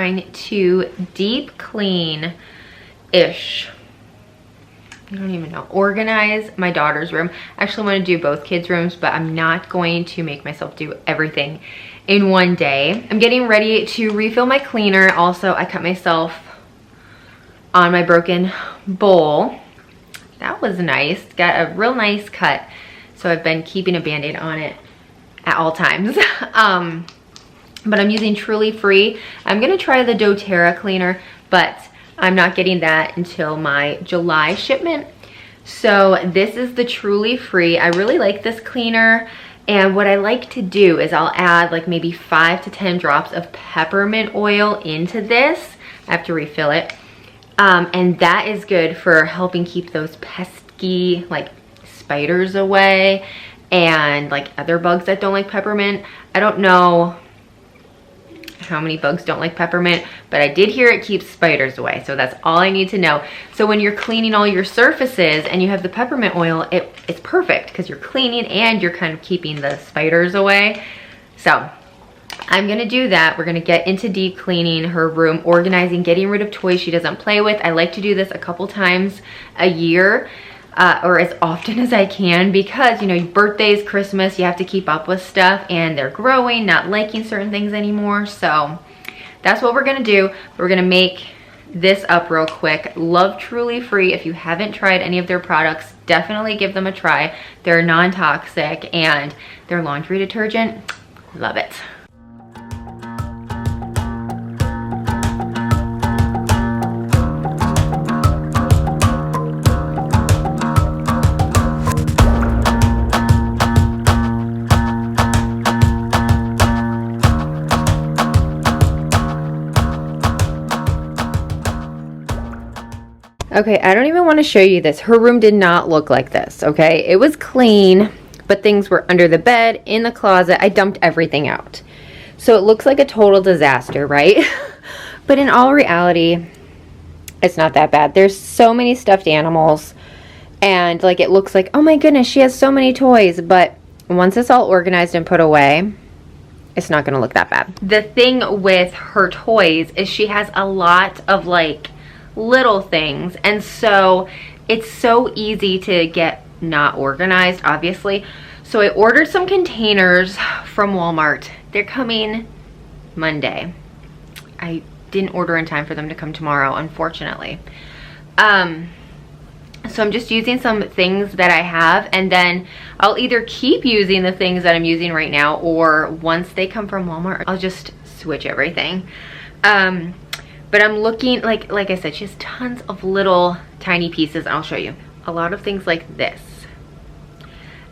trying to deep clean-ish. I don't even know. Organize my daughter's room. I actually want to do both kids' rooms, but I'm not going to make myself do everything in one day. I'm getting ready to refill my cleaner. Also, I cut myself on my broken bowl. That was nice. Got a real nice cut. So I've been keeping a Band-Aid on it at all times. But I'm using Truly Free. I'm gonna try the doTERRA cleaner, but I'm not getting that until my July shipment. So this is the Truly Free. I really like this cleaner. And what I like to do is I'll add like maybe 5 to 10 drops of peppermint oil into this. I have to refill it. And that is good for helping keep those pesky like spiders away and like other bugs that don't like peppermint. I don't know how many bugs don't like peppermint, but I did hear it keeps spiders away, so that's all I need to know. So when you're cleaning all your surfaces and you have the peppermint oil, it's perfect because you're cleaning and you're kind of keeping the spiders away. So I'm gonna do that. We're gonna get into deep cleaning her room, organizing, getting rid of toys she doesn't play with. I like to do this a couple times a year, or as often as I can, because you know, birthdays, Christmas, you have to keep up with stuff and they're growing, not liking certain things anymore. So that's what we're gonna do. We're gonna make this up real quick. Love Truly Free. If you haven't tried any of their products, definitely give them a try. They're non-toxic and their laundry detergent, love it. Okay, I don't even want to show you this. Her room did not look like this, okay? It was clean, but things were under the bed, in the closet. I dumped everything out. So it looks like a total disaster, right? But in all reality, it's not that bad. There's so many stuffed animals, and like it looks like, oh my goodness, she has so many toys. But once it's all organized and put away, it's not going to look that bad. The thing with her toys is she has a lot of like little things, and so it's so easy to get not organized, obviously. So I ordered some containers from Walmart. They're coming Monday. I didn't order in time for them to come tomorrow, unfortunately. So I'm just using some things that I have, and then I'll either keep using the things that I'm using right now, or once they come from Walmart, I'll just switch everything. But I'm looking, like I said, she has tons of little tiny pieces. I'll show you. A lot of things like this.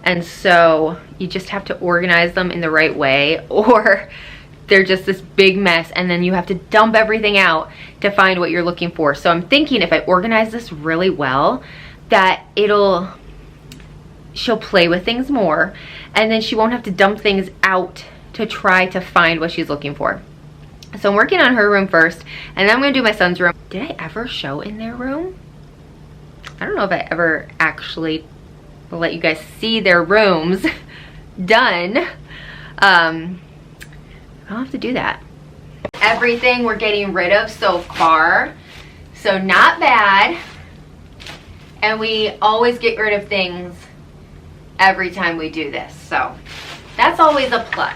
And so you just have to organize them in the right way, or they're just this big mess and then you have to dump everything out to find what you're looking for. So I'm thinking if I organize this really well, that she'll play with things more, and then she won't have to dump things out to try to find what she's looking for. So I'm working on her room first, and then I'm going to do my son's room. Did I ever show in their room? I don't know if I ever actually will let you guys see their rooms done. I'll have to do that. Everything we're getting rid of so far, so not bad. And we always get rid of things every time we do this, so that's always a plus.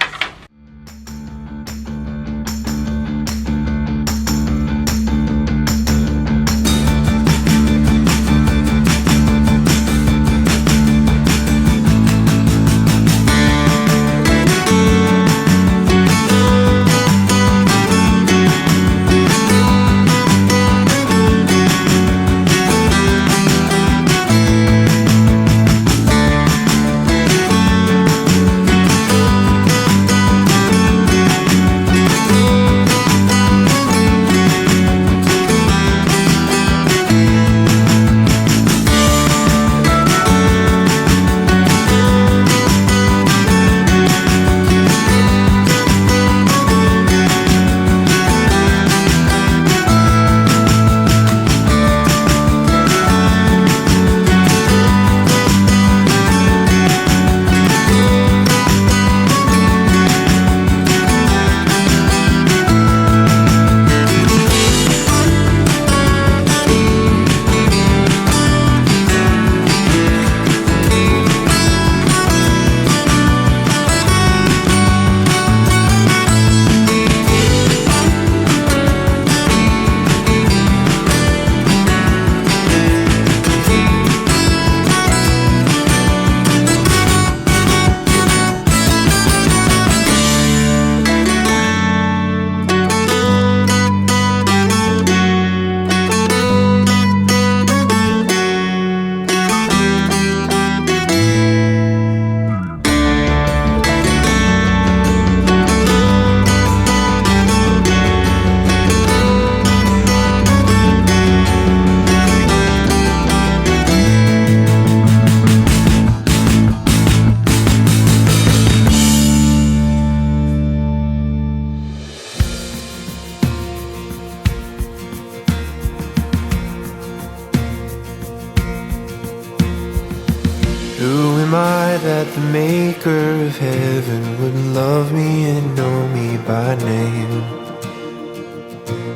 maker of heaven would love me and know me by name.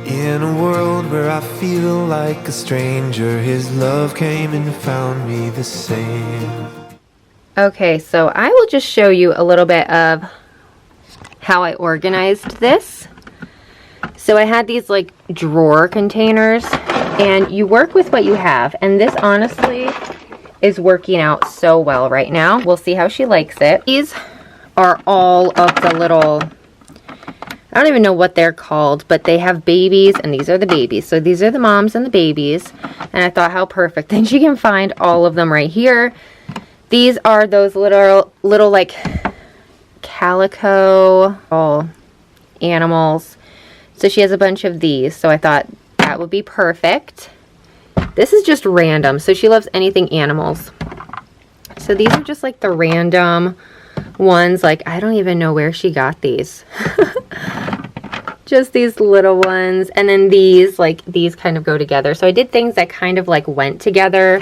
In a world where I feel like a stranger, his love came and found me the same. Okay, so I will just show you a little bit of how I organized this. So I had these like drawer containers, and you work with what you have, and this honestly is working out so well right now. We'll see how she likes it. These are all of the little, I don't even know what they're called, but they have babies, and these are the babies. So these are the moms and the babies, and I thought how perfect. Then she can find all of them right here. These are those little like calico all animals. So she has a bunch of these, so I thought that would be perfect. This is just random, so she loves anything animals. So these are just like the random ones, like I don't even know where she got these. Just these little ones, and then these, like these kind of go together. So I did things that kind of like went together.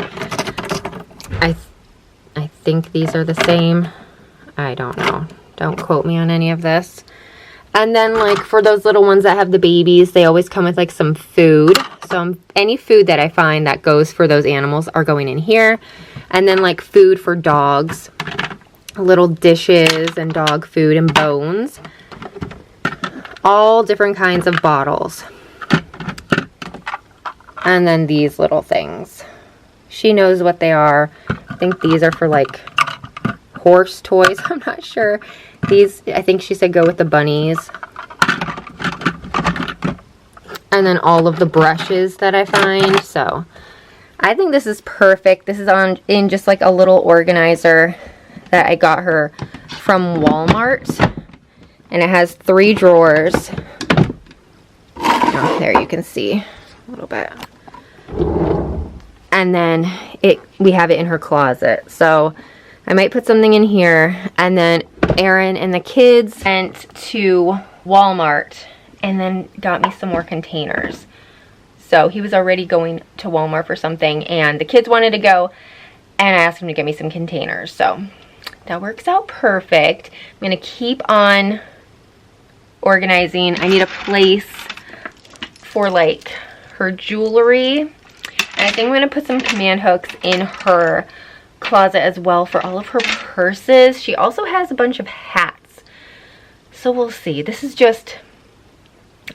I think these are the same. I don't know. Don't quote me on any of this. And then like for those little ones that have the babies, they always come with like some food. So any food that I find that goes for those animals are going in here. And then like food for dogs, little dishes and dog food and bones. All different kinds of bottles. And then these little things. She knows what they are. I think these are for like horse toys. I'm not sure. These, I think she said, go with the bunnies. And then all of the brushes that I find. So I think this is perfect. This is in just like a little organizer that I got her from Walmart. And it has 3 drawers. Oh, there you can see a little bit. And then we have it in her closet. So I might put something in here. And then Aaron and the kids went to Walmart and then got me some more containers. So he was already going to Walmart for something, and the kids wanted to go, and I asked him to get me some containers. So that works out perfect. I'm going to keep on organizing. I need a place for like her jewelry. And I think I'm going to put some command hooks in her closet as well for all of her purses. She also has a bunch of hats. So we'll see. This is just,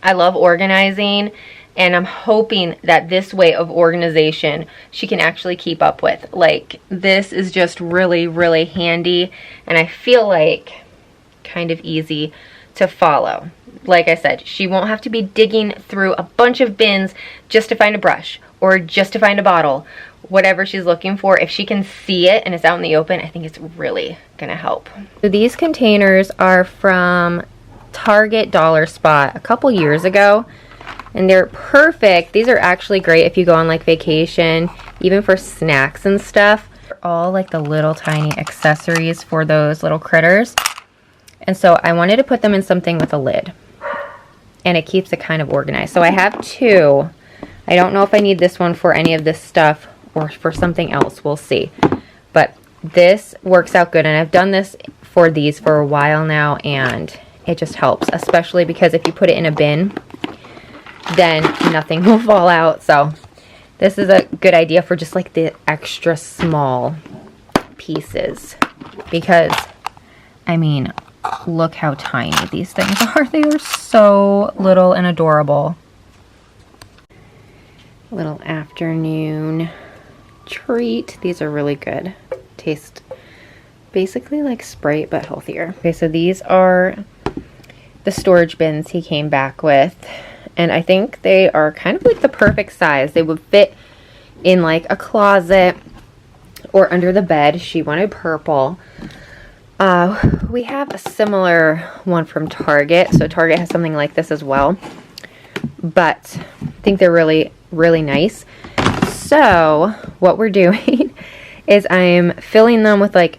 I love organizing, and I'm hoping that this way of organization she can actually keep up with. Like, this is just really, really handy, and I feel like kind of easy to follow. Like I said, she won't have to be digging through a bunch of bins just to find a brush or just to find a bottle. Whatever she's looking for, if she can see it and it's out in the open, I think it's really gonna help. So these containers are from Target Dollar Spot a couple years ago, and they're perfect. These are actually great if you go on like vacation, even for snacks and stuff. They're all like the little tiny accessories for those little critters. And so I wanted to put them in something with a lid, and it keeps it kind of organized. So I have 2. I don't know if I need this one for any of this stuff or for something else. We'll see. But this works out good, and I've done this for these for a while now, and it just helps, especially because if you put it in a bin, then nothing will fall out. So this is a good idea for just like the extra small pieces, because I mean, look how tiny these things are. They are so little and adorable. Little afternoon treat. These are really good. Taste basically like Sprite but healthier. Okay, so these are the storage bins he came back with, and I think they are kind of like the perfect size. They would fit in like a closet or under the bed. She wanted purple. We have a similar one from Target, so Target has something like this as well, but I think they're really, really nice. So what we're doing is I'm filling them with like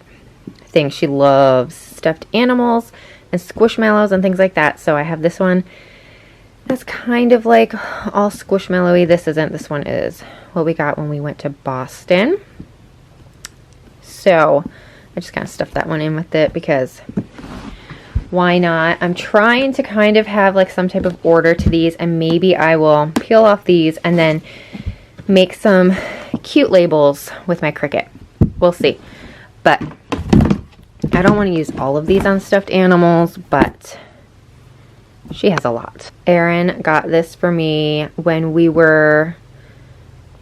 things she loves, stuffed animals and squishmallows and things like that. So I have this one that's kind of like all squishmallowy. This isn't. This one is what we got when we went to Boston. So I just kind of stuffed that one in with it because why not? I'm trying to kind of have like some type of order to these, and maybe I will peel off these and then make some cute labels with my Cricut. We'll see. But I don't want to use all of these on stuffed animals, but she has a lot. Aaron got this for me when we were,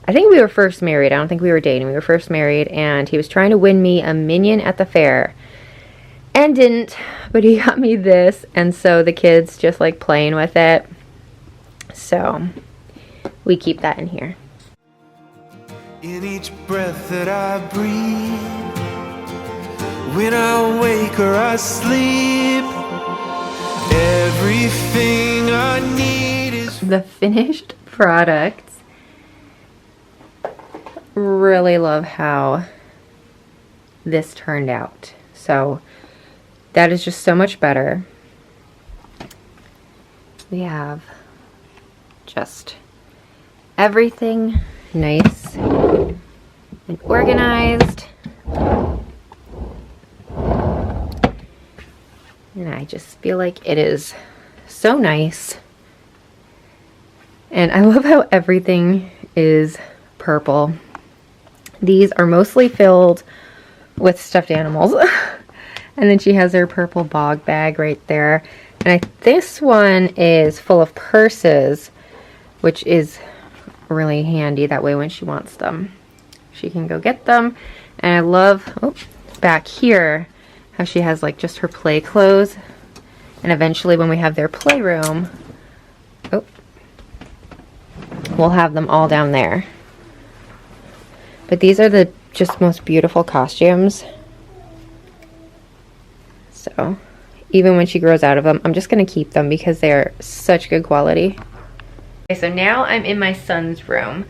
I think we were first married. I don't think we were dating. We were first married, and he was trying to win me a Minion at the fair and didn't, but he got me this, and so the kids just like playing with it. So we keep that in here. In each breath that I breathe, when I wake or I sleep, everything I need is the finished products. Really love how this turned out. So that is just so much better. We have just everything nice and organized. And I just feel like it is so nice. And I love how everything is purple. These are mostly filled with stuffed animals. And then she has her purple bog bag right there. And this one is full of purses, which is really handy. That way when she wants them, she can go get them. And I love, oh, back here, how she has like just her play clothes. And eventually when we have their playroom, oh, we'll have them all down there. But these are the just most beautiful costumes. So even when she grows out of them, I'm just going to keep them because they are such good quality. Okay, so now I'm in my son's room,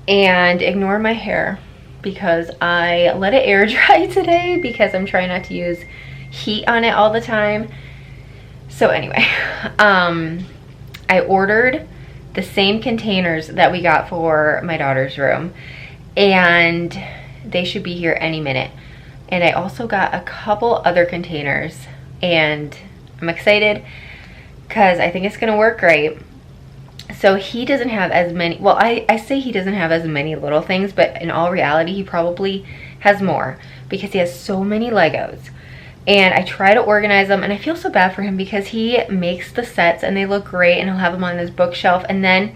and ignore my hair because I let it air dry today because I'm trying not to use heat on it all the time. So anyway, I ordered the same containers that we got for my daughter's room, and they should be here any minute. And I also got a couple other containers, and I'm excited because I think it's gonna work great. So he doesn't have as many, well, I say he doesn't have as many little things, but in all reality, he probably has more because he has so many Legos. And I try to organize them, and I feel so bad for him because he makes the sets and they look great, and he'll have them on his bookshelf. And then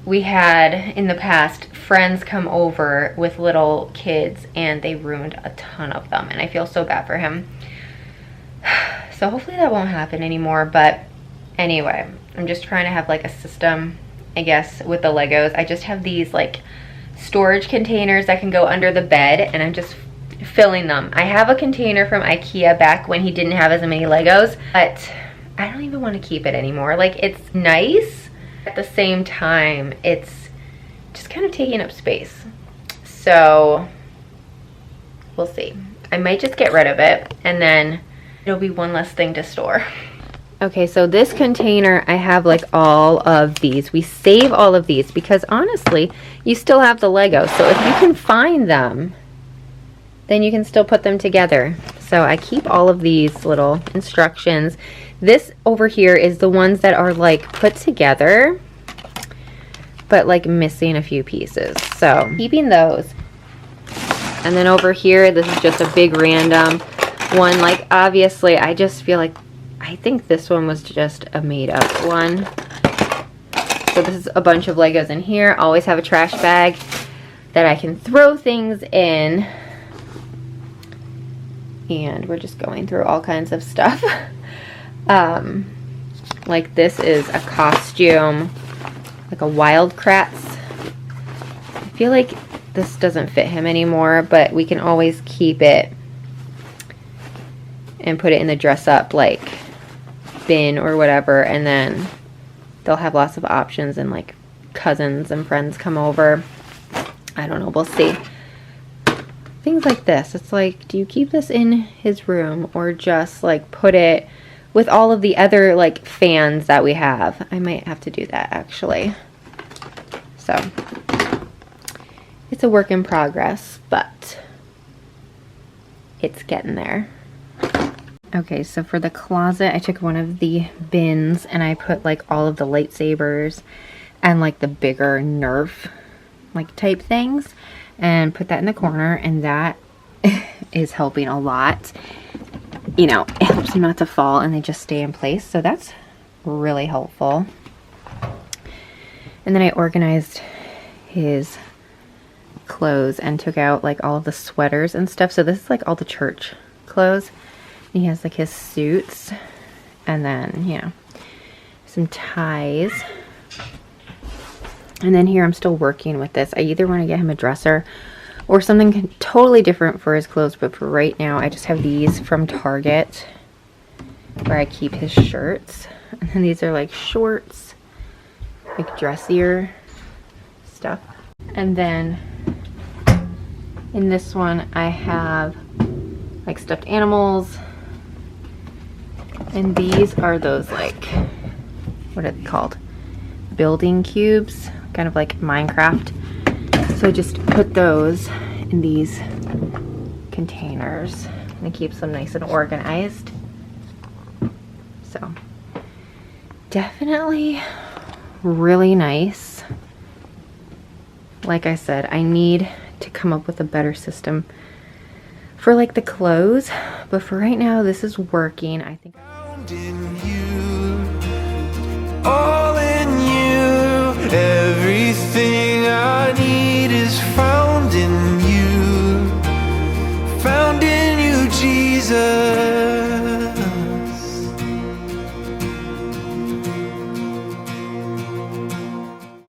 we had, in the past, friends come over with little kids, and they ruined a ton of them, and I feel so bad for him. So hopefully that won't happen anymore. But anyway, I'm just trying to have like a system, I guess, with the Legos. I just have these like storage containers that can go under the bed, and I'm just filling them. I have a container from IKEA back when he didn't have as many Legos, but I don't even want to keep it anymore. Like, it's nice, at the same time it's just kind of taking up space. So we'll see. I might just get rid of it, and then it'll be one less thing to store. Okay, so this container, I have like all of these. We save all of these because honestly, you still have the Legos. So if you can find them, then you can still put them together. So I keep all of these little instructions. This over here is the ones that are like put together, but like missing a few pieces. So keeping those. And then over here, this is just a big random one. Like, obviously, I just feel like, I think this one was just a made up one. So this is a bunch of Legos in here. Always have a trash bag that I can throw things in. And we're just going through all kinds of stuff. Like this is a costume, like a Wild Kratts. I feel like this doesn't fit him anymore, but we can always keep it and put it in the dress up like bin or whatever, and then they'll have lots of options, and like cousins and friends come over. I don't know, we'll see. Things like this. It's like, do you keep this in his room or just like put it with all of the other like fans that we have? I might have to do that actually. So it's a work in progress, but it's getting there. Okay, so for the closet, I took one of the bins and I put like all of the lightsabers and like the bigger Nerf like type things and put that in the corner, and that is helping a lot. You know, it helps them not to fall and they just stay in place, so that's really helpful. And then I organized his clothes and took out like all of the sweaters and stuff. So this is like all the church clothes. He has like his suits and then, you know, some ties. And then here I'm still working with this. I either want to get him a dresser or something totally different for his clothes, but for right now I just have these from Target where I keep his shirts. And then these are like shorts, like dressier stuff. And then in this one I have like stuffed animals. And these are those like, what are they called? Building cubes, kind of like Minecraft. So I just put those in these containers and it keeps them nice and organized. So definitely really nice. Like I said, I need to come up with a better system for like the clothes, but for right now this is working. I think In you, all in you, everything